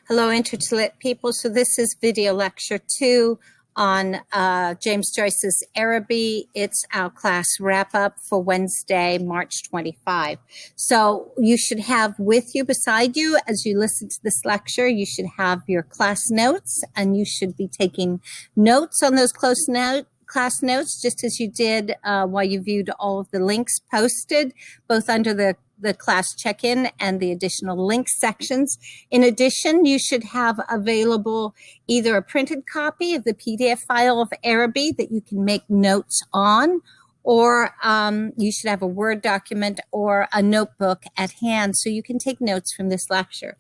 Hello, Interlit people. So this is video lecture 2 on James Joyce's Araby. It's our class wrap-up for Wednesday, March 25. So you should have with you, beside you, as you listen to this lecture, you should have your class notes, and you should be taking notes on those class notes, just as you did while you viewed all of the links posted, both under the class check-in and the additional link sections. In addition, you should have available either a printed copy of the PDF file of Araby that you can make notes on, or you should have a Word document or a notebook at hand so you can take notes from this lecture.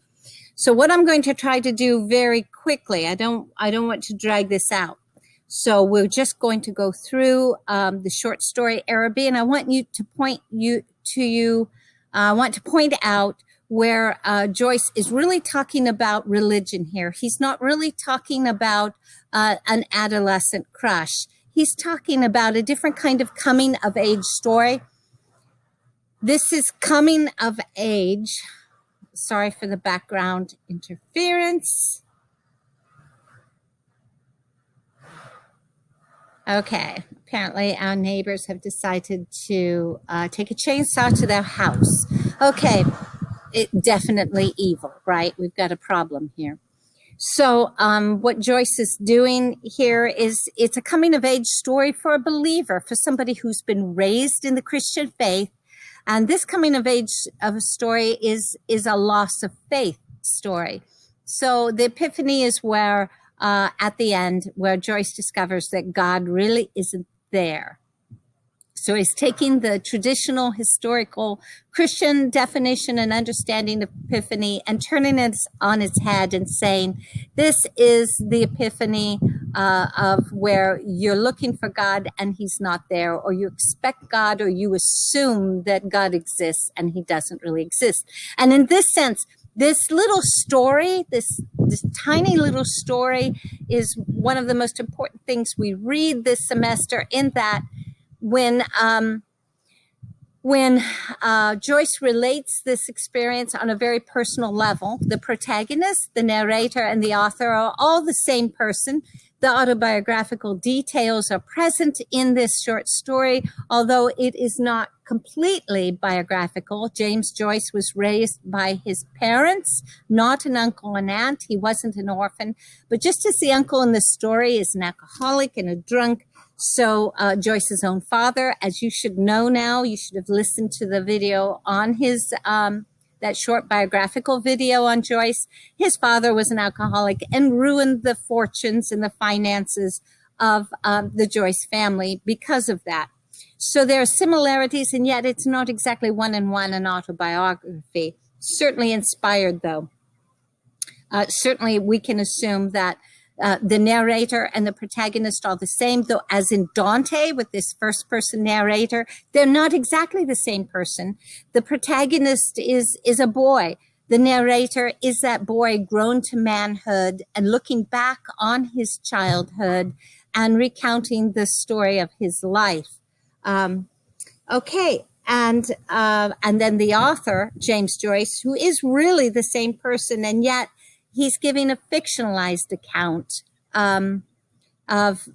So what I'm going to try to do very quickly, I don't want to drag this out. So we're just going to go through the short story Araby, and I want to point out where Joyce is really talking about religion here. He's not really talking about an adolescent crush. He's talking about a different kind of coming of age story. This is coming of age. Sorry for the background interference. Okay, apparently our neighbors have decided to take a chainsaw to their house. Okay, definitely evil, right? We've got a problem here. So what Joyce is doing here is it's a coming of age story for a believer, for somebody who's been raised in the Christian faith. And this coming of age of a story is a loss of faith story. So the epiphany is where at the end, where Joyce discovers that God really isn't there. So he's taking the traditional historical Christian definition and understanding of epiphany and turning it on its head and saying, this is the epiphany of where you're looking for God and he's not there, or you expect God, or you assume that God exists and he doesn't really exist. And in this sense, this little story, this tiny little story, is one of the most important things we read this semester, in that when Joyce relates this experience on a very personal level, the protagonist, the narrator, and the author are all the same person. The autobiographical details are present in this short story, although it is not completely biographical. James Joyce was raised by his parents, not an uncle and aunt. He wasn't an orphan. But just as the uncle in the story is an alcoholic and a drunk, so Joyce's own father, as you should know now, you should have listened to the video on his that short biographical video on Joyce. His father was an alcoholic and ruined the fortunes and the finances of the Joyce family because of that. So there are similarities, and yet it's not exactly one-on-one an autobiography. Certainly inspired, though. Certainly we can assume that the narrator and the protagonist are the same, though as in Dante with this first-person narrator, they're not exactly the same person. The protagonist is a boy. The narrator is that boy grown to manhood and looking back on his childhood and recounting the story of his life. Okay, and then the author, James Joyce, who is really the same person, and yet he's giving a fictionalized account of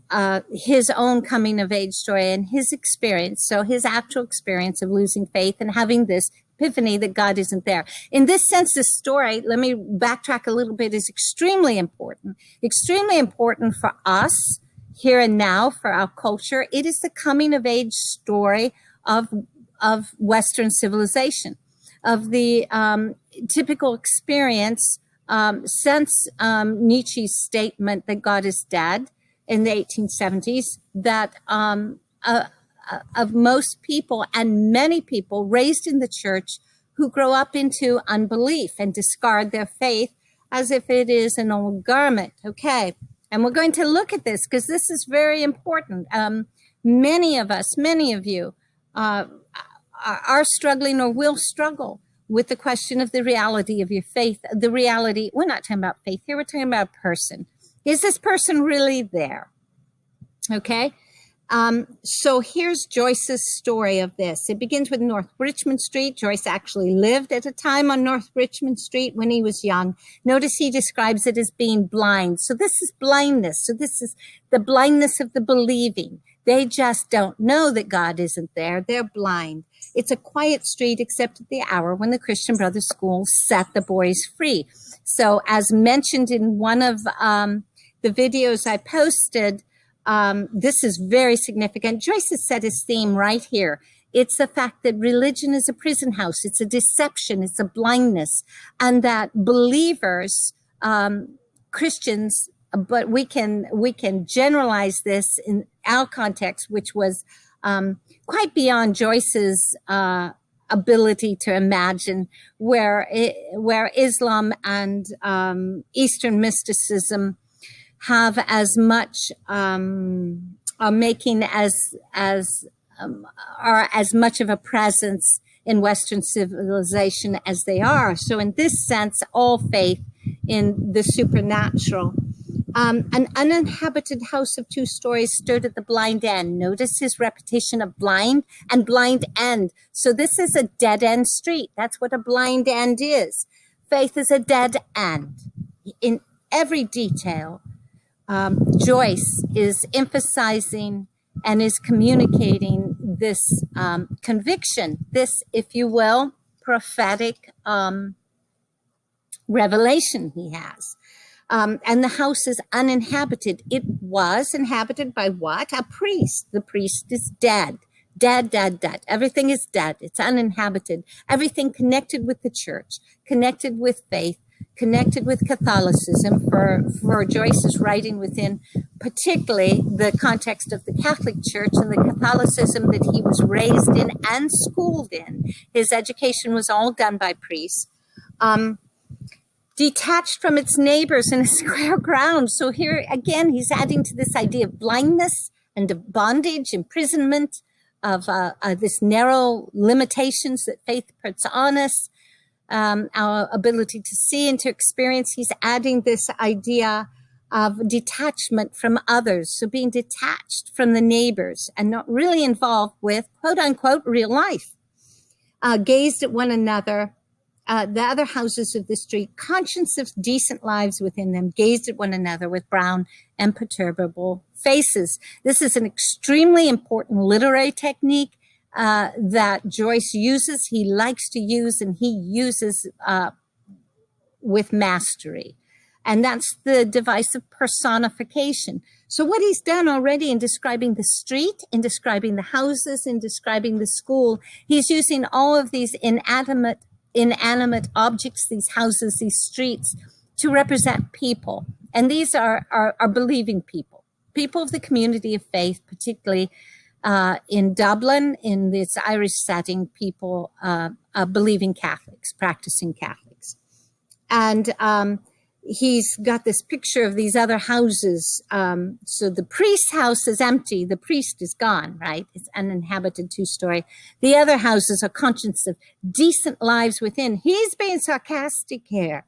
his own coming of age story and his experience. So his actual experience of losing faith and having this epiphany that God isn't there. In this sense, this story, let me backtrack a little bit, is extremely important for us here and now, for our culture. It is the coming of age story of Western civilization, of the typical experience since Nietzsche's statement that God is dead in the 1870s, that of most people, and many people raised in the church, who grow up into unbelief and discard their faith as if it is an old garment. Okay, and we're going to look at this because this is very important. Many of us, many of you are struggling or will struggle with the question of the reality of your faith. The reality, we're not talking about faith here, we're talking about a person. Is this person really there? Okay, So here's Joyce's story of this. It begins with North Richmond Street. Joyce actually lived at a time on North Richmond Street when he was young. Notice he describes it as being blind. So this is blindness. So this is the blindness of the believing. They just don't know that God isn't there. They're blind. It's a quiet street except at the hour when the Christian Brothers School set the boys free. So as mentioned in one of the videos I posted, this is very significant. Joyce has set his theme right here. It's the fact that religion is a prison house. It's a deception. It's a blindness. And that believers, Christians, but we can generalize this in our context, which was quite beyond Joyce's ability to imagine, where Islam and Eastern mysticism have as much are making are as much of a presence in Western civilization as they are. So in this sense, all faith in the supernatural. An uninhabited house of 2 stories stood at the blind end. Notice his repetition of blind and blind end. So this is a dead end street. That's what a blind end is. Faith is a dead end in every detail. Joyce is emphasizing and is communicating this conviction, this, if you will, prophetic revelation he has. And the house is uninhabited. It was inhabited by what? A priest. The priest is dead. Dead. Everything is dead. It's uninhabited. Everything connected with the church, connected with faith, connected with Catholicism, for Joyce's writing within particularly the context of the Catholic Church and the Catholicism that he was raised in and schooled in. His education was all done by priests. Detached from its neighbors in a square ground. So here again, he's adding to this idea of blindness and of bondage, imprisonment, of this narrow limitations that faith puts on us, our ability to see and to experience. He's adding this idea of detachment from others. So being detached from the neighbors and not really involved with, quote unquote, real life. Gazed at one another, the other houses of the street, conscious of decent lives within them, gazed at one another with brown, imperturbable faces. This is an extremely important literary technique that Joyce uses, he likes to use, and he uses with mastery. And that's the device of personification. So what he's done already in describing the street, in describing the houses, in describing the school, he's using all of these inanimate objects, these houses, these streets, to represent people. And these are believing people, people of the community of faith, particularly in Dublin, in this Irish setting, people believing Catholics, practicing Catholics. And he's got this picture of these other houses. So the priest's house is empty. The priest is gone, right? It's uninhabited 2-story. The other houses are conscious of decent lives within. He's being sarcastic here,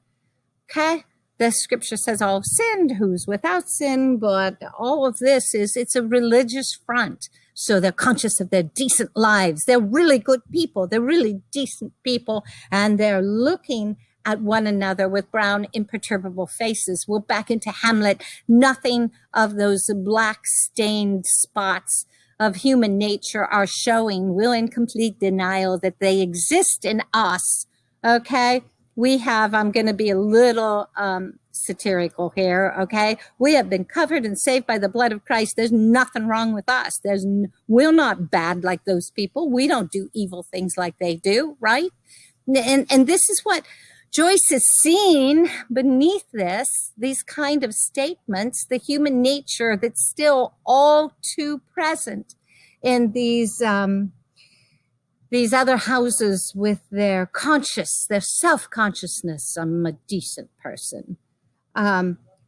okay? The scripture says all have sinned, who's without sin, but all of this it's a religious front. So they're conscious of their decent lives. They're really good people. They're really decent people. And they're looking at one another with brown, imperturbable faces. We're back into Hamlet. Nothing of those black stained spots of human nature are showing. We're in complete denial that they exist in us. Okay? We have, I'm going to be a little satirical here, okay? We have been covered and saved by the blood of Christ. There's nothing wrong with us. We're not bad like those people. We don't do evil things like they do, right? And this is what Joyce is seeing beneath these kind of statements, the human nature that's still all too present in these other houses with their self-consciousness. I'm a decent person.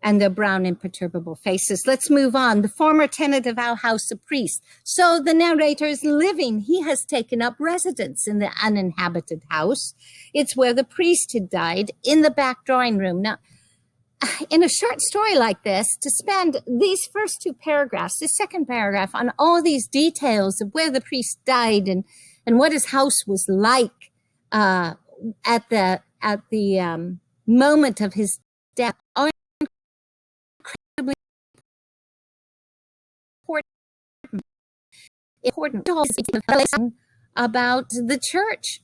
And their brown, imperturbable faces. Let's move on. The former tenant of our house, a priest. So the narrator is living. He has taken up residence in the uninhabited house. It's where the priest had died, in the back drawing room. Now, in a short story like this, to spend these first two paragraphs, the second paragraph, on all these details of where the priest died and what his house was like at the moment of his death, are incredibly important about the church,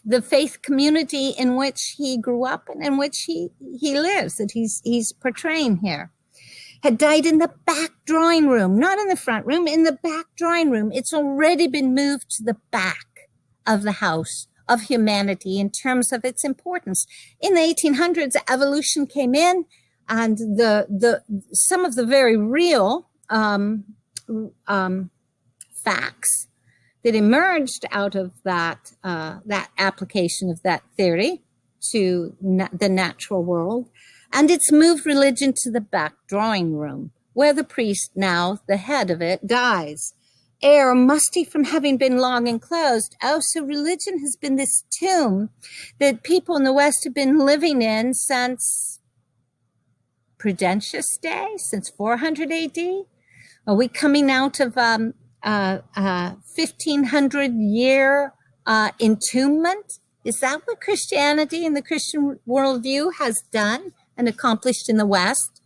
the faith community in which he grew up and in which he lives, that he's portraying here. Had died in the back drawing room, not in the front room, in the back drawing room. It's already been moved to the back of the house of humanity in terms of its importance. In the 1800s, evolution came in, and some of the very real facts that emerged out of that application of that theory to the natural world. And it's moved religion to the back drawing room, where the priest, now the head of it, dies. Air musty from having been long enclosed. Oh, so religion has been this tomb that people in the West have been living in since Prudentius' day, since 400 AD. Are we coming out of 1500-year entombment? Is that what Christianity and the Christian worldview has done and accomplished in the West?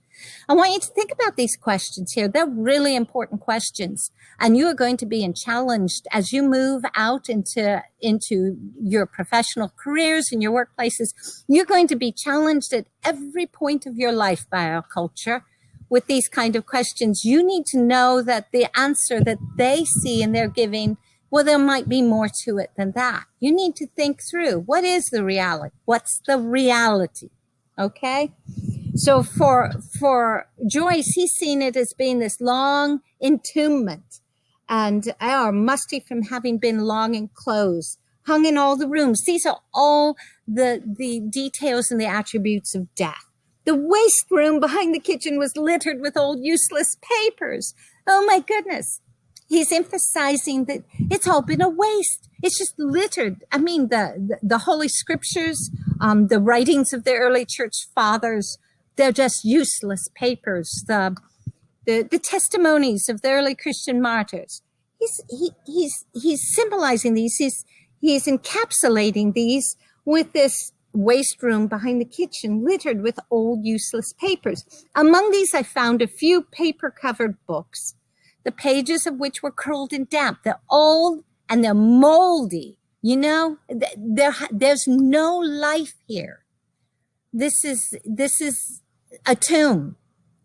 I want you to think about these questions here. They're really important questions. And you are going to be challenged as you move out into your professional careers and your workplaces. You're going to be challenged at every point of your life by our culture with these kind of questions. You need to know that the answer that they see and they're giving, well, there might be more to it than that. You need to think through, what is the reality? What's the reality? Okay? So for Joyce, he's seen it as being this long entombment and musty from having been long enclosed, hung in all the rooms. These are all the details and the attributes of death. The waste room behind the kitchen was littered with old useless papers. Oh my goodness. He's emphasizing that it's all been a waste. It's just littered. I mean, the Holy Scriptures, the writings of the early church fathers, they're just useless papers. The testimonies of the early Christian martyrs. He's symbolizing these. He's encapsulating these with this waste room behind the kitchen littered with old useless papers. Among these, I found a few paper-covered books, the pages of which were curled in damp. They're old and they're moldy. You know, there's no life here. This is a tomb.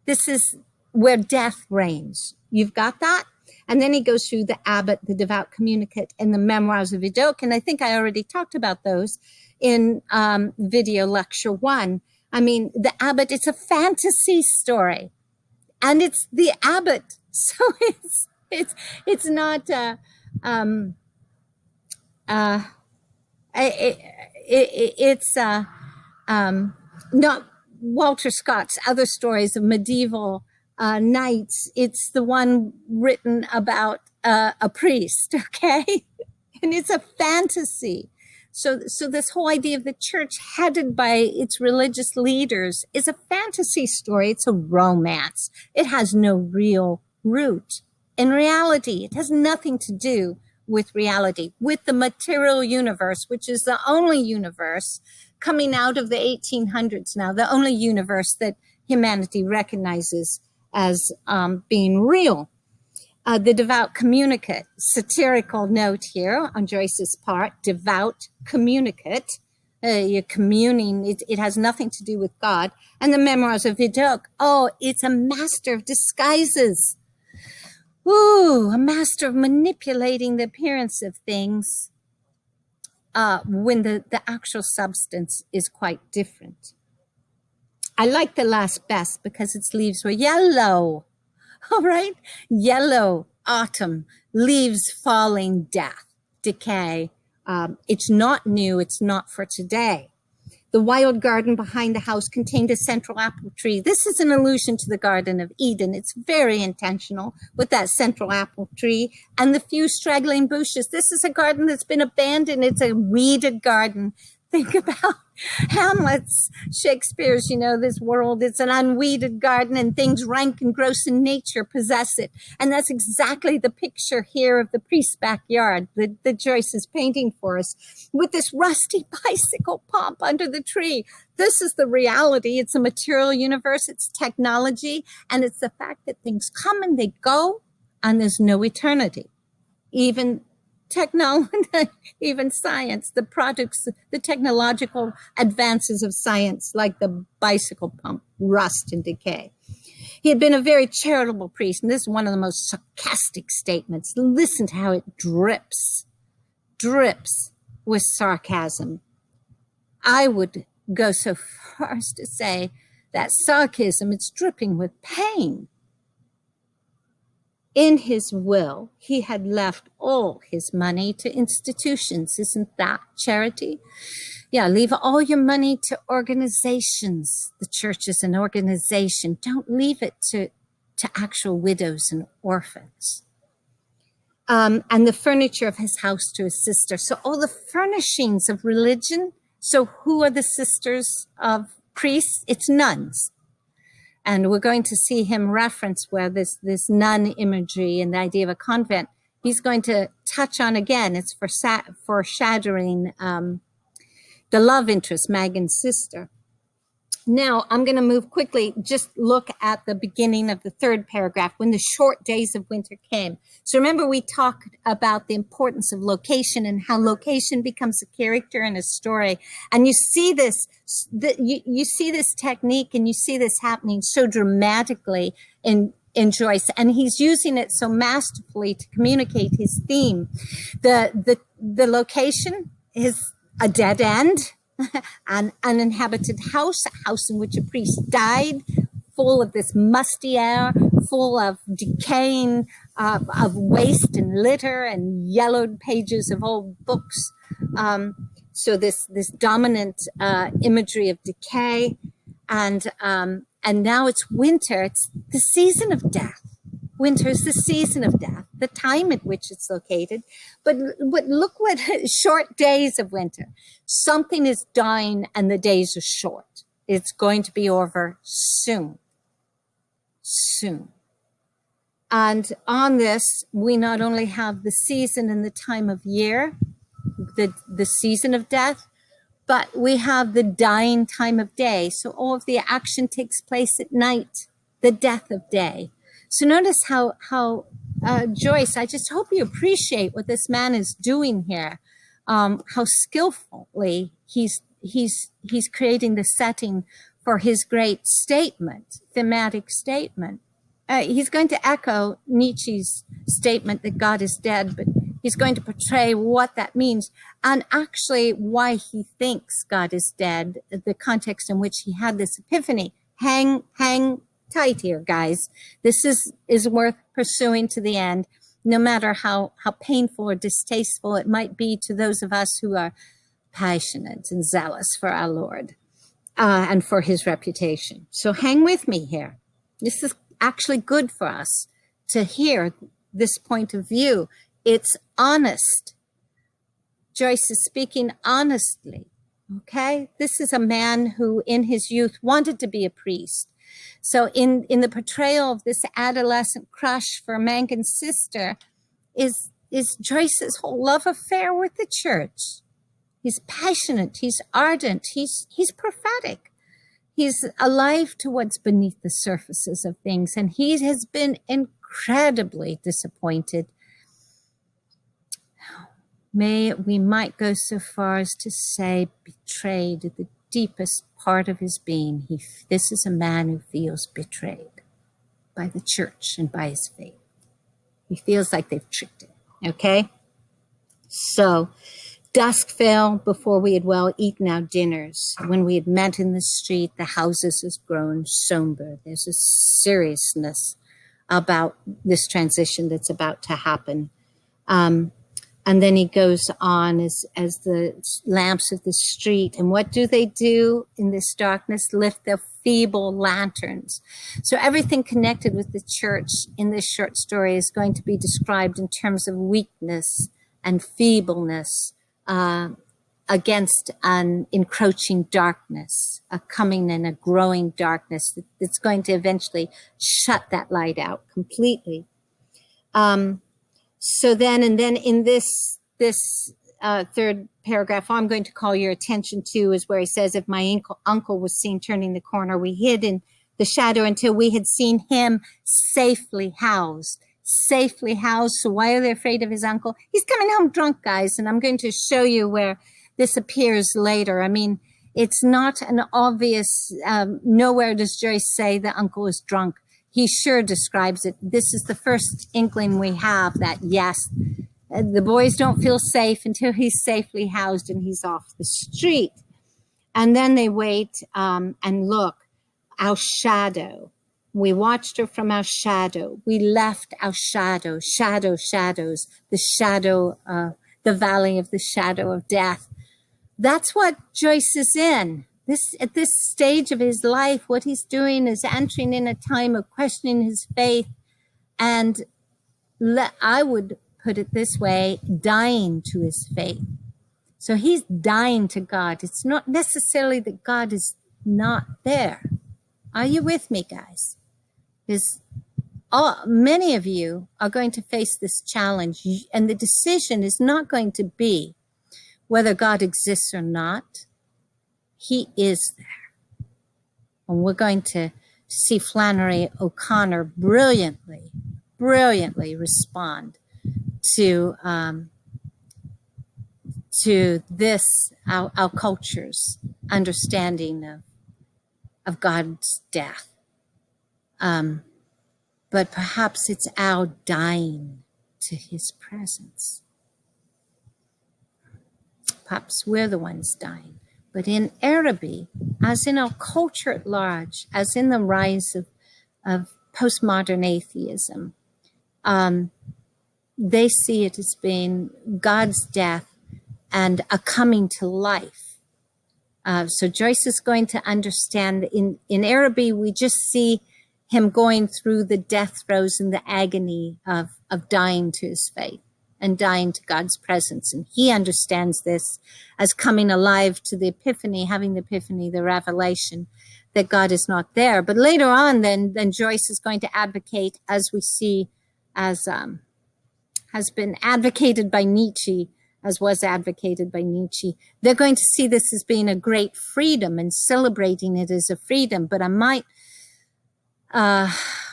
This is where death reigns. You've got that? And then he goes through the Abbot, the Devout Communicant, and the Memoirs of Vidocq. And I think I already talked about those in video lecture 1. I mean, the Abbot, it's a fantasy story. And it's the Abbot. So it's not not Walter Scott's other stories of medieval knights. It's the one written about a priest, okay? And it's a fantasy. So this whole idea of the church headed by its religious leaders is a fantasy story. It's a romance. It has no real root in reality. It has nothing to do with reality, with the material universe, which is the only universe coming out of the 1800s now, the only universe that humanity recognizes as being real. The Devout Communicant, satirical note here on Joyce's part, devout communicant. You're communing, it has nothing to do with God. And the Memoirs of Vidocq, oh, it's a master of disguises. Ooh, a master of manipulating the appearance of things when the actual substance is quite different. I like the last best because its leaves were yellow. All right, yellow, autumn, leaves falling, death, decay. It's not new, it's not for today. The wild garden behind the house contained a central apple tree. This is an allusion to the Garden of Eden. It's very intentional with that central apple tree and the few straggling bushes. This is a garden that's been abandoned. It's a weeded garden. Think about Hamlet's, Shakespeare's, this world, it's an unweeded garden and things rank and gross in nature possess it. And that's exactly the picture here of the priest's backyard that Joyce is painting for us, with this rusty bicycle pump under the tree. This is the reality. It's a material universe, it's technology, and it's the fact that things come and they go, and there's no eternity. Even technology, even science, the products, the technological advances of science, like the bicycle pump, rust and decay. He had been a very charitable priest, and this is one of the most sarcastic statements. Listen to how it drips with sarcasm. I would go so far as to say that sarcasm is dripping with pain. In his will, he had left all his money to institutions. Isn't that charity? Yeah, leave all your money to organizations. The church is an organization. Don't leave it to actual widows and orphans. And the furniture of his house to his sister. So all the furnishings of religion. So who are the sisters of priests? It's nuns. And we're going to see him reference where this nun imagery and the idea of a convent, he's going to touch on again. It's foreshadowing the love interest, Magan's sister. Now, I'm going to move quickly. Just look at the beginning of the third paragraph, when the short days of winter came. So remember, we talked about the importance of location and how location becomes a character in a story. And you see this, you see this technique, and you see this happening so dramatically in Joyce, and he's using it so masterfully to communicate his theme. The location is a dead end. An uninhabited house, a house in which a priest died, full of this musty air, full of decaying, of waste and litter and yellowed pages of old books. So this dominant imagery of decay, and now it's winter. It's the season of death. Winter is the season of death, the time at which it's located. But look what short days of winter. Something is dying and the days are short. It's going to be over soon. Soon. And on this, we not only have the season and the time of year, the season of death, but we have the dying time of day. So all of the action takes place at night, the death of day. So notice how Joyce, I just hope you appreciate what this man is doing here, how skillfully he's creating the setting for his great statement, thematic statement. He's going to echo Nietzsche's statement that God is dead, but he's going to portray what that means, and actually why he thinks God is dead, the context in which he had this epiphany. Hang tight here, guys. This is worth pursuing to the end, no matter how painful or distasteful it might be to those of us who are passionate and zealous for our Lord and for his reputation. So hang with me here. This is actually good for us to hear this point of view. It's honest. Joyce is speaking honestly, okay? This is a man who in his youth wanted to be a priest. So in the portrayal of this adolescent crush for Mangan's sister is Joyce's whole love affair with the church. He's passionate, he's ardent, he's prophetic. He's alive to what's beneath the surfaces of things, and he has been incredibly disappointed. We might go so far as to say betrayed at the deepest part of his being. This is a man who feels betrayed by the church and by his faith. He feels like they've tricked him, okay? So dusk fell before we had well eaten our dinners. When we had met in the street, the houses has grown somber. There's a seriousness about this transition that's about to happen. And then he goes on as the lamps of the street. And what do they do in this darkness? Lift their feeble lanterns. So everything connected with the church in this short story is going to be described in terms of weakness and feebleness, against an encroaching darkness, a coming and a growing darkness that's going to eventually shut that light out completely. So then in this third paragraph, I'm going to call your attention to is where he says, if my uncle was seen turning the corner, we hid in the shadow until we had seen him safely housed. Safely housed. So why are they afraid of his uncle? He's coming home drunk, guys. And I'm going to show you where this appears later. I mean, it's not an obvious, nowhere does Joyce say the uncle is drunk. He sure describes it. This is the first inkling we have that, yes, the boys don't feel safe until he's safely housed and he's off the street. And then they wait and look, our shadow. We watched her from our shadow. We left our shadow, shadows, the shadow, the valley of the shadow of death. That's what Joyce is in. At this stage of his life, what he's doing is entering in a time of questioning his faith. And I would put it this way, dying to his faith. So he's dying to God. It's not necessarily that God is not there. Are you with me, guys? Because many of you are going to face this challenge, and the decision is not going to be whether God exists or not. He is there. And we're going to see Flannery O'Connor brilliantly respond to this, our culture's understanding of God's death. But perhaps it's our dying to his presence. Perhaps we're the ones dying. But in Araby, as in our culture at large, as in the rise of postmodern atheism, they see it as being God's death and a coming to life. So Joyce is going to understand in Araby, we just see him going through the death throes and the agony of dying to his faith and dying to God's presence. And he understands this as coming alive to the epiphany, having the epiphany, the revelation that God is not there. But later on, then Joyce is going to advocate, as we see, as has been advocated by Nietzsche, as was advocated by Nietzsche. They're going to see this as being a great freedom and celebrating it as a freedom. But I might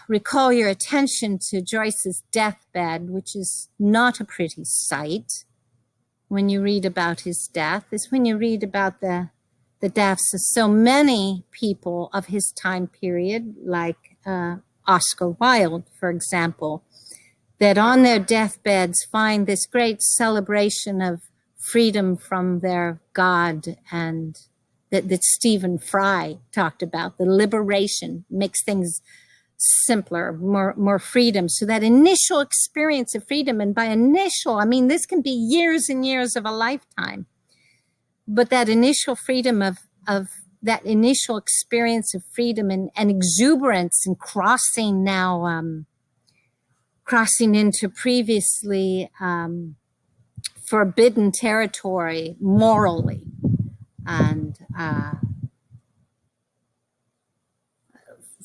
recall your attention to Joyce's deathbed, which is not a pretty sight when you read about his death. Is when you read about the deaths of so many people of his time period, like Oscar Wilde, for example, that on their deathbeds find this great celebration of freedom from their God, and that Stephen Fry talked about, the liberation makes things simpler, more freedom. So that initial experience of freedom, and by initial, I mean, this can be years and years of a lifetime, but that initial freedom of that initial experience of freedom and exuberance and crossing into previously forbidden territory morally and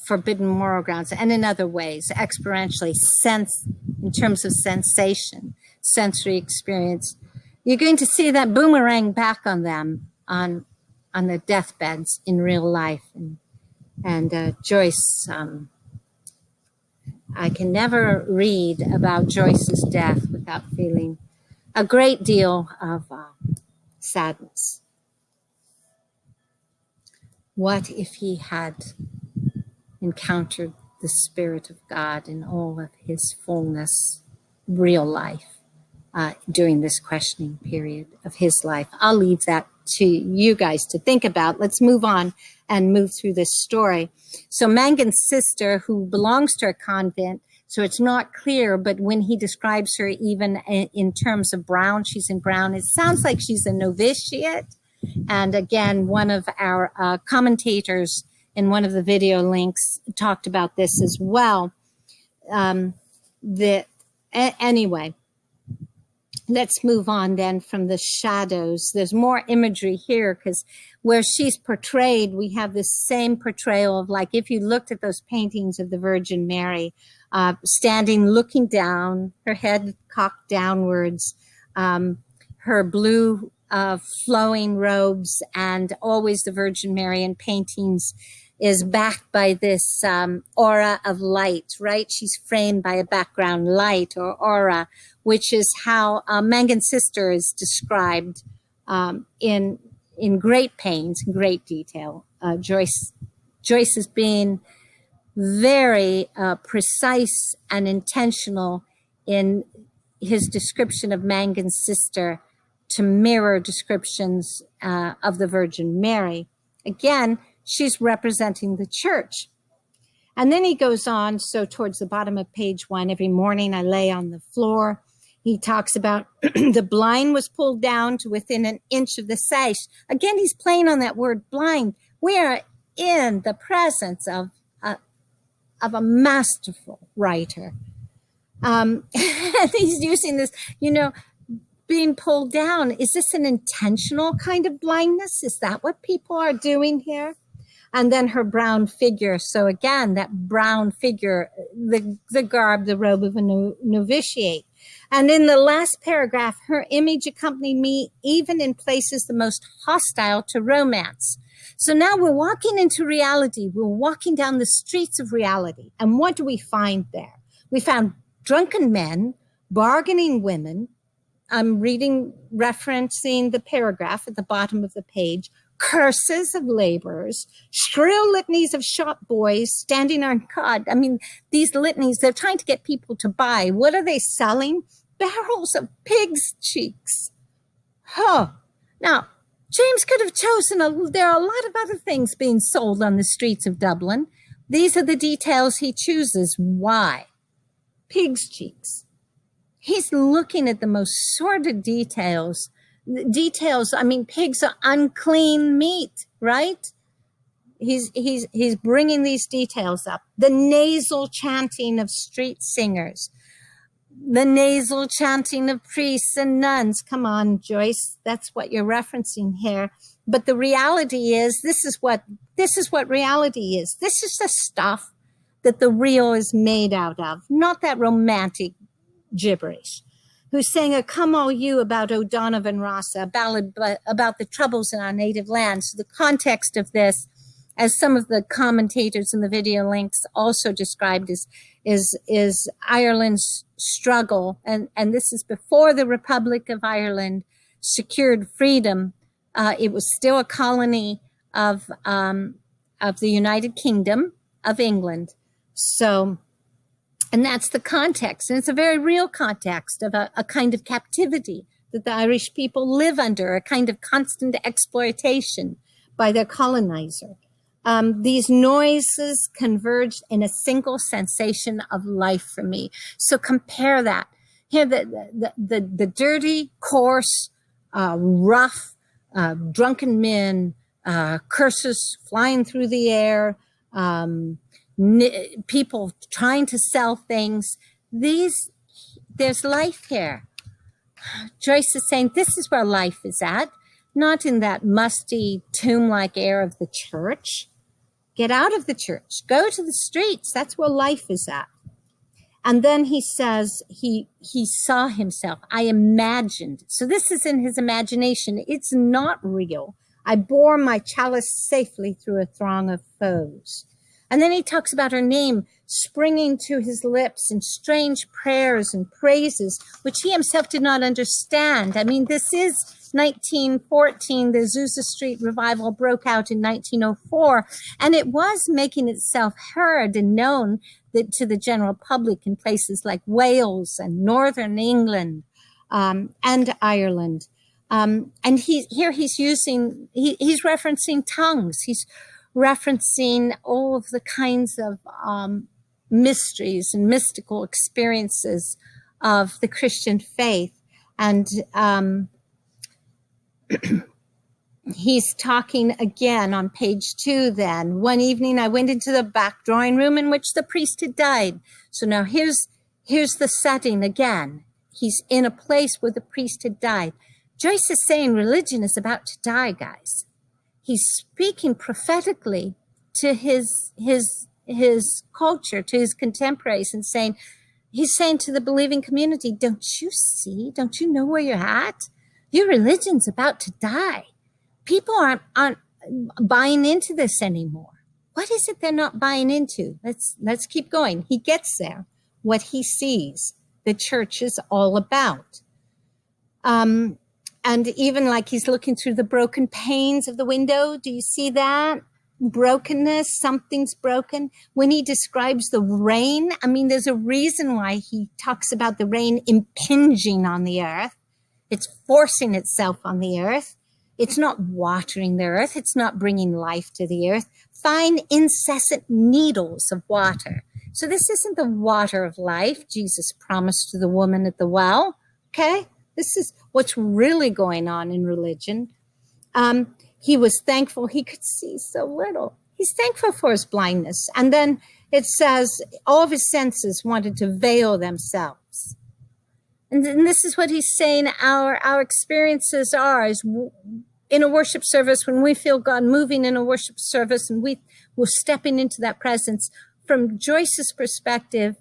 forbidden moral grounds, and in other ways, experientially, in terms of sensation, sensory experience, you're going to see that boomerang back on them on the deathbeds in real life. And Joyce, I can never read about Joyce's death without feeling a great deal of sadness. What if he had encountered the Spirit of God in all of his fullness, real life, during this questioning period of his life? I'll leave that to you guys to think about. Let's move on and move through this story. So Mangan's sister, who belongs to a convent, so it's not clear, but when he describes her even in terms of brown, she's in brown, it sounds like she's a novitiate. And again, one of our commentators in one of the video links talked about this as well. Anyway, let's move on then from the shadows. There's more imagery here because where she's portrayed, we have this same portrayal of, like, if you looked at those paintings of the Virgin Mary, standing, looking down, her head cocked downwards, her blue flowing robes, and always the Virgin Mary in paintings is backed by this aura of light, right? She's framed by a background light or aura, which is how Mangan's sister is described in great pains, in great detail. Joyce is being very precise and intentional in his description of Mangan's sister to mirror descriptions of the Virgin Mary. Again, she's representing the church. And then he goes on, so towards the bottom of page 1, every morning I lay on the floor. He talks about the blind was pulled down to within an inch of the sash. Again, he's playing on that word blind. We are in the presence of a masterful writer. And he's using this, being pulled down. Is this an intentional kind of blindness? Is that what people are doing here? And then her brown figure. So again, that brown figure, the garb, the robe of a novitiate. And in the last paragraph, her image accompanied me even in places the most hostile to romance. So now we're walking into reality. We're walking down the streets of reality. And what do we find there? We found drunken men, bargaining women. I'm referencing the paragraph at the bottom of the page. Curses of laborers, shrill litanies of shop boys standing on God. I mean, these litanies, they're trying to get people to buy. What are they selling? Barrels of pig's cheeks. Now, James could have chosen, there are a lot of other things being sold on the streets of Dublin. These are the details he chooses. Why? Pig's cheeks. He's looking at the most sordid details. I mean, pigs are unclean meat, right? He's bringing these details up. The nasal chanting of street singers, the nasal chanting of priests and nuns. Come on, Joyce, that's what you're referencing here. But the reality is, this is what reality is. This is the stuff that the real is made out of, not that romantic gibberish. Who's sang a Come All You about O'Donovan Ross, a ballad about the troubles in our native land. So the context of this, as some of the commentators in the video links also described, is Ireland's struggle. And this is before the Republic of Ireland secured freedom. It was still a colony of the United Kingdom of England. So, and that's the context. And it's a very real context of a kind of captivity that the Irish people live under, a kind of constant exploitation by their colonizer. These noises converged in a single sensation of life for me. So compare that. Here, the dirty, coarse, rough, drunken men, curses flying through the air, people trying to sell things. There's life here. Joyce is saying this is where life is at, not in that musty tomb-like air of the church. Get out of the church, go to the streets. That's where life is at. And then he says he saw himself. I imagined. So this is in his imagination. It's not real. I bore my chalice safely through a throng of foes. And then he talks about her name springing to his lips in strange prayers and praises, which he himself did not understand. I mean, this is 1914. The Azusa Street revival broke out in 1904, and it was making itself heard and known to the general public in places like Wales and Northern England and Ireland. And he's referencing tongues. He's referencing all of the kinds of mysteries and mystical experiences of the Christian faith. And he's talking again on page 2 then. One evening I went into the back drawing room in which the priest had died. So now here's the setting again. He's in a place where the priest had died. Joyce is saying religion is about to die, guys. He's speaking prophetically to his culture, to his contemporaries, and he's saying to the believing community, don't you see? Don't you know where you're at? Your religion's about to die. People aren't buying into this anymore. What is it they're not buying into? Let's keep going. He gets there. What he sees, the church is all about. And even like he's looking through the broken panes of the window. Do you see that? Brokenness, something's broken. When he describes the rain, I mean, there's a reason why he talks about the rain impinging on the earth. It's forcing itself on the earth. It's not watering the earth. It's not bringing life to the earth. Fine, incessant needles of water. So this isn't the water of life Jesus promised to the woman at the well, okay? This is what's really going on in religion. He was thankful he could see so little. He's thankful for his blindness. And then it says all of his senses wanted to veil themselves. And this is what he's saying our experiences are, is in a worship service, when we feel God moving in a worship service and we're stepping into that presence, from Joyce's perspective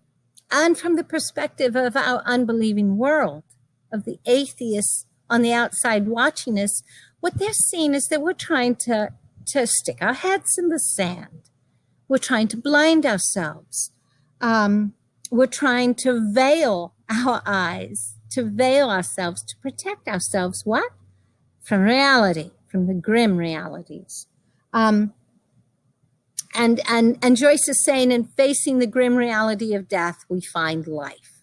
and from the perspective of our unbelieving world, of the atheists on the outside watching us, what they're seeing is that we're trying to stick our heads in the sand. We're trying to blind ourselves. We're trying to veil our eyes, to veil ourselves, to protect ourselves. What? From reality, from the grim realities. And Joyce is saying, in facing the grim reality of death, we find life.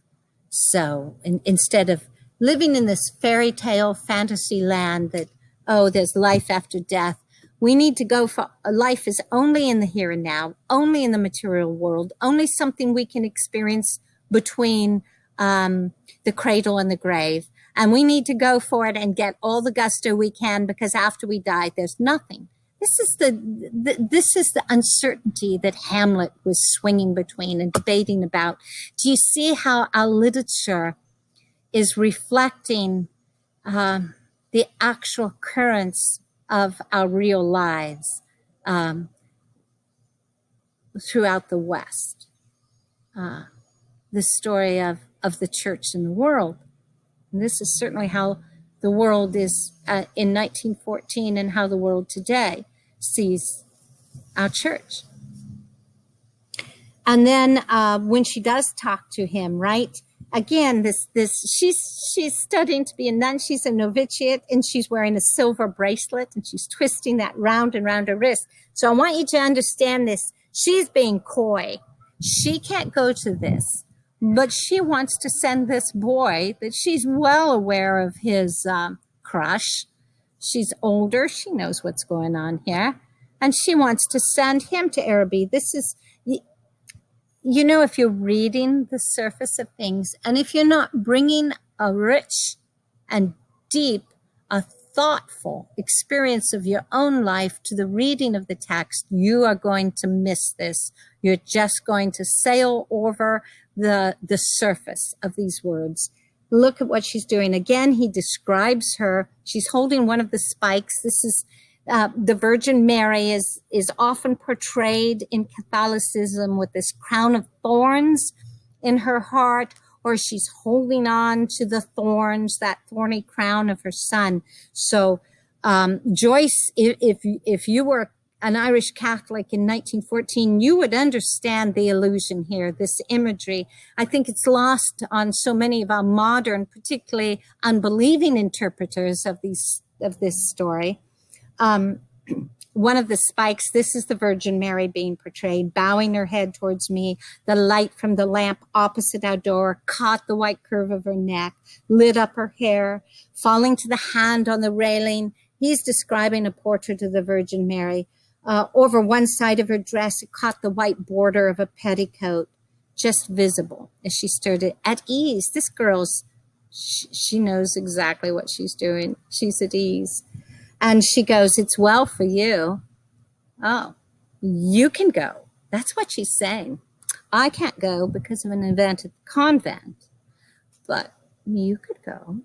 So instead of living in this fairy tale fantasy land that, oh, there's life after death, we need to go for life is only in the here and now, only in the material world, only something we can experience between the cradle and the grave. And we need to go for it and get all the gusto we can, because after we die, there's nothing. This is the uncertainty that Hamlet was swinging between and debating about. Do you see how our literature is reflecting the actual currents of our real lives throughout the West? The story of the church in the world. And this is certainly how the world is in 1914 and how the world today sees our church. And then when she does talk to him, right? Again, she's studying to be a nun. She's a novitiate, and she's wearing a silver bracelet, and she's twisting that round and round her wrist. So I want you to understand this. She's being coy. She can't go to this, but she wants to send this boy that she's well aware of his crush. She's older. She knows what's going on here. And she wants to send him to Araby. This is, you know, if you're reading the surface of things, and if you're not bringing a rich and deep, a thoughtful experience of your own life to the reading of the text, you are going to miss this. You're just going to sail over the surface of these words. Look at what she's doing. Again, he describes her. She's holding one of the spikes. This is the Virgin Mary is often portrayed in Catholicism with this crown of thorns in her heart, or she's holding on to the thorns, that thorny crown of her son. So Joyce, if you were an Irish Catholic in 1914, you would understand the allusion here, this imagery. I think it's lost on so many of our modern, particularly unbelieving interpreters of this story. One of the spikes, this is the Virgin Mary being portrayed, bowing her head towards me. The light from the lamp opposite our door caught the white curve of her neck, lit up her hair, falling to the hand on the railing. He's describing a portrait of the Virgin Mary. Over one side of her dress, it caught the white border of a petticoat, just visible as she stood at ease. This girl's, she knows exactly what she's doing. She's at ease. And she goes, "It's well for you." Oh, you can go. That's what she's saying. I can't go because of an event at the convent. But You could go.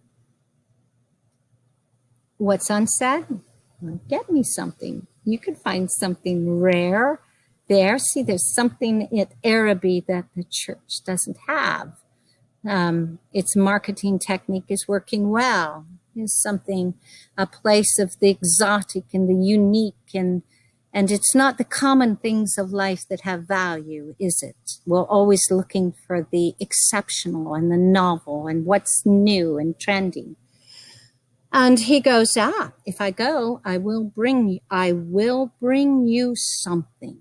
What's unsaid? Well, get me something. You could find something rare there. See, there's something at Araby that the church doesn't have. Its marketing technique is working well. It's something, a place of the exotic and the unique, and it's not the common things of life that have value, is it? We're always looking for the exceptional and the novel and what's new and trendy. And he goes, if I go, I will bring you something.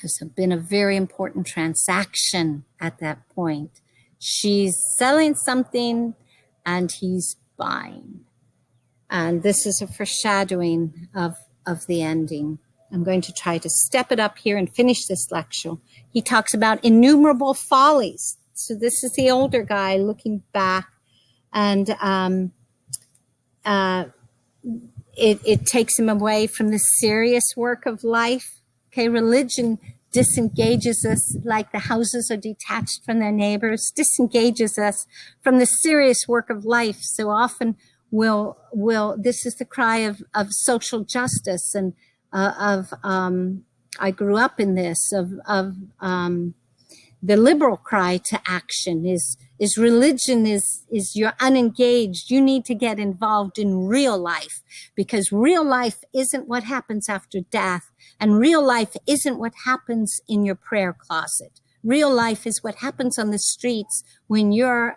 There's been a very important transaction at that point. She's selling something and he's buying. And this is a foreshadowing of the ending. I'm going to try to step it up here and finish this lecture. He talks about innumerable follies. So this is the older guy looking back, and it takes him away from the serious work of life. Okay, religion disengages us, like the houses are detached from their neighbors, disengages us from the serious work of life. So often will this is the cry of social justice and I grew up in this, the liberal cry to action is religion is you're unengaged. You need to get involved in real life, because real life isn't what happens after death, and real life isn't what happens in your prayer closet. Real life is what happens on the streets when you're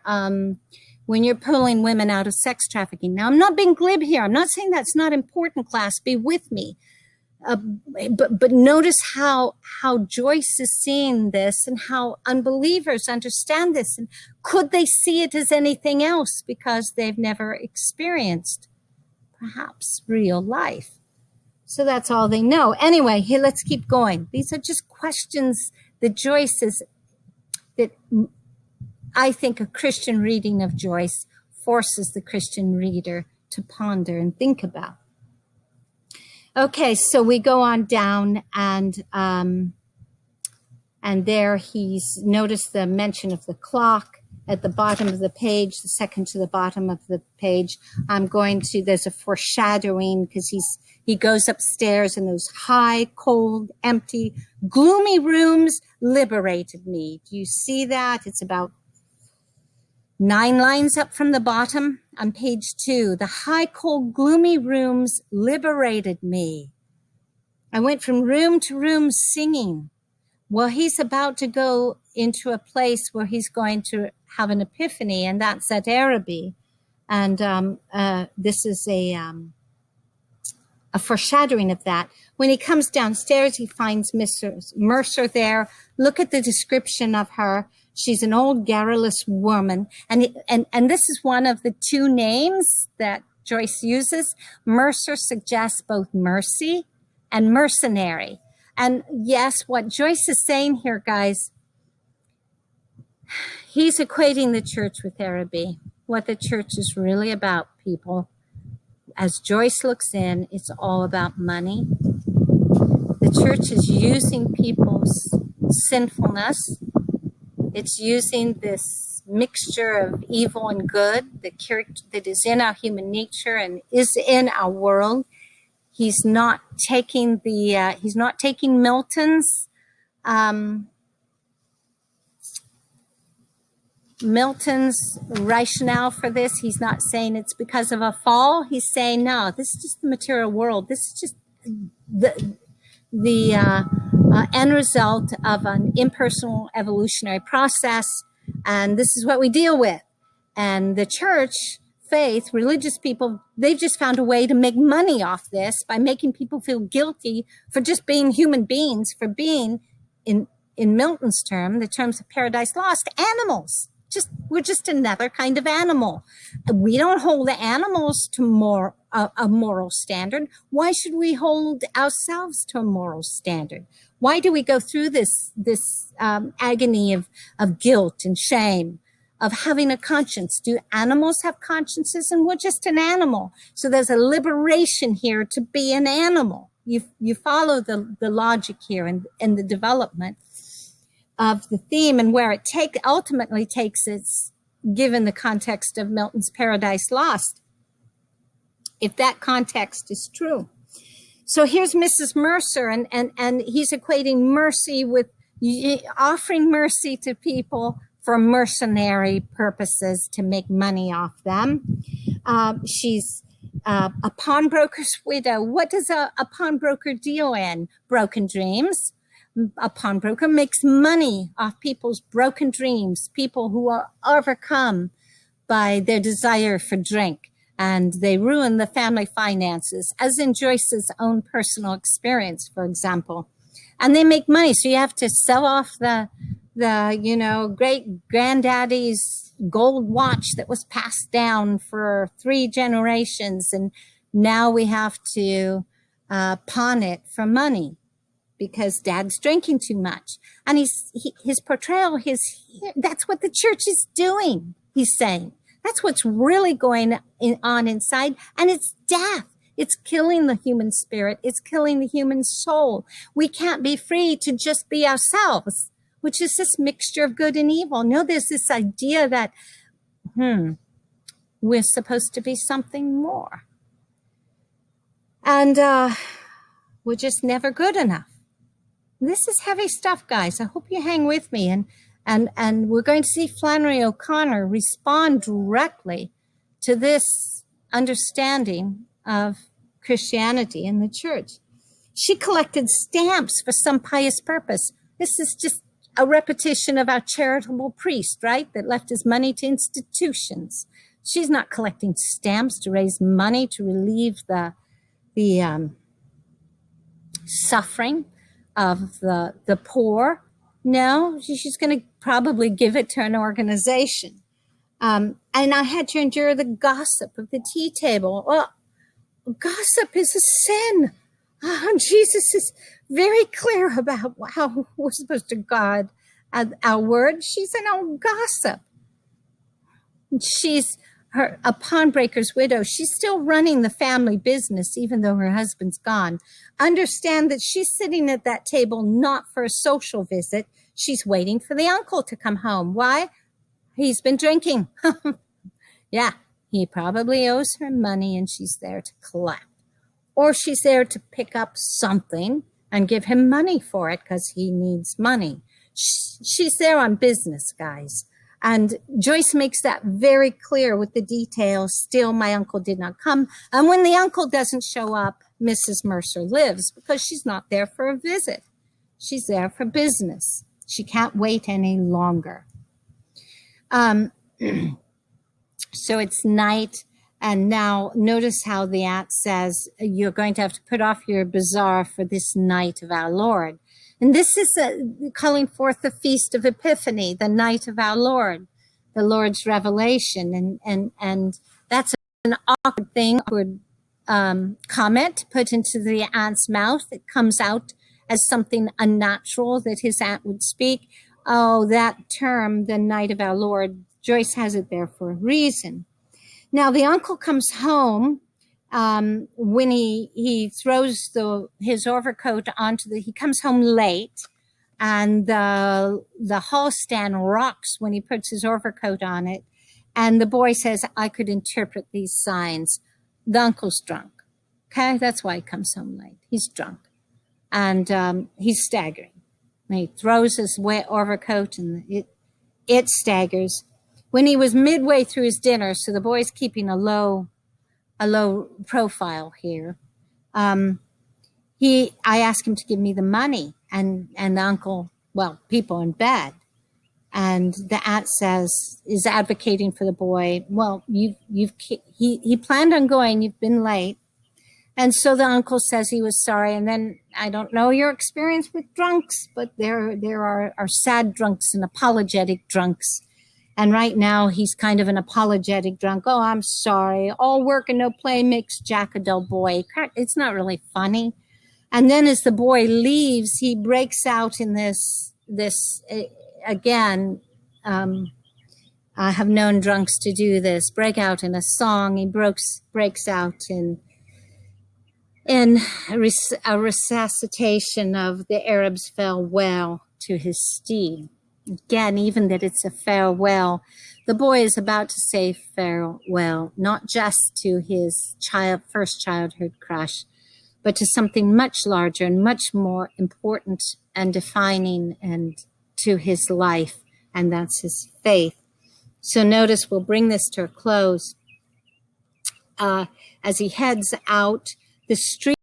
pulling women out of sex trafficking. Now, I'm not being glib here. I'm not saying that's not important, class. Be with me. But notice how Joyce is seeing this and how unbelievers understand this. And could they see it as anything else because they've never experienced perhaps real life? So that's all they know. Anyway, here, let's keep going. These are just questions that Joyce is, that I think a Christian reading of Joyce forces the Christian reader to ponder and think about. Okay, so we go on down, and there he's noticed the mention of the clock at the bottom of the page, the second to the bottom of the page. There's a foreshadowing, because he goes upstairs, and those high, cold, empty, gloomy rooms liberated me. Do you see that? It's about 9 lines up from the bottom on page 2. The high, cold, gloomy rooms liberated me. I went from room to room singing. Well, he's about to go into a place where he's going to have an epiphany, and that's at Araby. And this is a foreshadowing of that. When he comes downstairs, he finds Mrs. Mercer there. Look at the description of her. She's an old garrulous woman. And this is one of the 2 names that Joyce uses. Mercer suggests both mercy and mercenary. And yes, what Joyce is saying here, guys, he's equating the church with Araby. What the church is really about, people. As Joyce looks in, it's all about money. The church is using people's sinfulness. It's using this mixture of evil and good, the character that is in our human nature and is in our world. He's not taking Milton's rationale for this. He's not saying it's because of a fall. He's saying, no, this is just the material world. This is just the end result of an impersonal evolutionary process, and this is what we deal with. And the church, faith, religious people, they've just found a way to make money off this by making people feel guilty for just being human beings, for being, in Milton's term, the terms of Paradise Lost, animals. We're just another kind of animal. We don't hold the animals to a moral standard. Why should we hold ourselves to a moral standard? Why do we go through this agony of guilt and shame, of having a conscience? Do animals have consciences? And we're just an animal. So there's a liberation here to be an animal. You follow the logic here and the development of the theme, and where it ultimately takes its given the context of Milton's Paradise Lost, if that context is true. So here's Mrs. Mercer, and he's equating mercy with offering mercy to people for mercenary purposes to make money off them. She's a pawnbroker's widow. What does a pawnbroker deal in? Broken dreams. A pawnbroker makes money off people's broken dreams, people who are overcome by their desire for drink, and they ruin the family finances, as in Joyce's own personal experience, for example. And they make money, so you have to sell off the great granddaddy's gold watch that was passed down for 3 generations, and now we have to pawn it for money because dad's drinking too much. And his portrayal, that's what the church is doing, he's saying. That's what's really going on inside, and it's death. It's killing the human spirit. It's killing the human soul. We can't be free to just be ourselves, which is this mixture of good and evil. No, there's this idea that, we're supposed to be something more. And we're just never good enough. This is heavy stuff, guys. I hope you hang with me. And we're going to see Flannery O'Connor respond directly to this understanding of Christianity and the church. She collected stamps for some pious purpose. This is just a repetition of our charitable priest, right? That left his money to institutions. She's not collecting stamps to raise money to relieve the suffering of the poor. No, she's going to probably give it to an organization. And I had to endure the gossip of the tea table. Well, gossip is a sin. Jesus is very clear about how we're supposed to guard our word. She's an old gossip. She's a pawnbroker's widow. She's still running the family business, even though her husband's gone. Understand that she's sitting at that table not for a social visit. She's waiting for the uncle to come home. Why? He's been drinking. Yeah, he probably owes her money and she's there to collect. Or she's there to pick up something and give him money for it because he needs money. She's there on business, guys. And Joyce makes that very clear with the details. Still, my uncle did not come. And when the uncle doesn't show up, Mrs. Mercer lives because she's not there for a visit. She's there for business. She can't wait any longer. So it's night. And now notice how the aunt says, you're going to have to put off your bazaar for this night of our Lord. And this is calling forth the Feast of Epiphany, the night of our Lord, the Lord's revelation. And that's an awkward thing, awkward comment put into the aunt's mouth. It comes out as something unnatural that his aunt would speak. Oh, that term, the night of our Lord, Joyce has it there for a reason. Now, the uncle comes home when he throws his overcoat he comes home late, and the hall stand rocks when he puts his overcoat on it. And the boy says, I could interpret these signs. The uncle's drunk. Okay, that's why he comes home late. He's drunk. And he's staggering. And he throws his wet overcoat and it staggers. When he was midway through his dinner, so the boy's keeping a low profile here. I asked him to give me the money, and the uncle, well, people in bed, and the aunt is advocating for the boy. Well, he planned on going. You've been late, and so the uncle says he was sorry. And then I don't know your experience with drunks, but there are sad drunks and apologetic drunks. And right now, he's kind of an apologetic drunk. Oh, I'm sorry. All work and no play makes Jack a dull boy. It's not really funny. And then as the boy leaves, he breaks out in this again, I have known drunks to do this, break out in a song. He breaks out in a resuscitation of the Arab's farewell to his steed. Again, even that it's a farewell. The boy is about to say farewell, not just to his first childhood crush, but to something much larger and much more important and defining and to his life, and that's his faith. So notice we'll bring this to a close. As he heads out, the street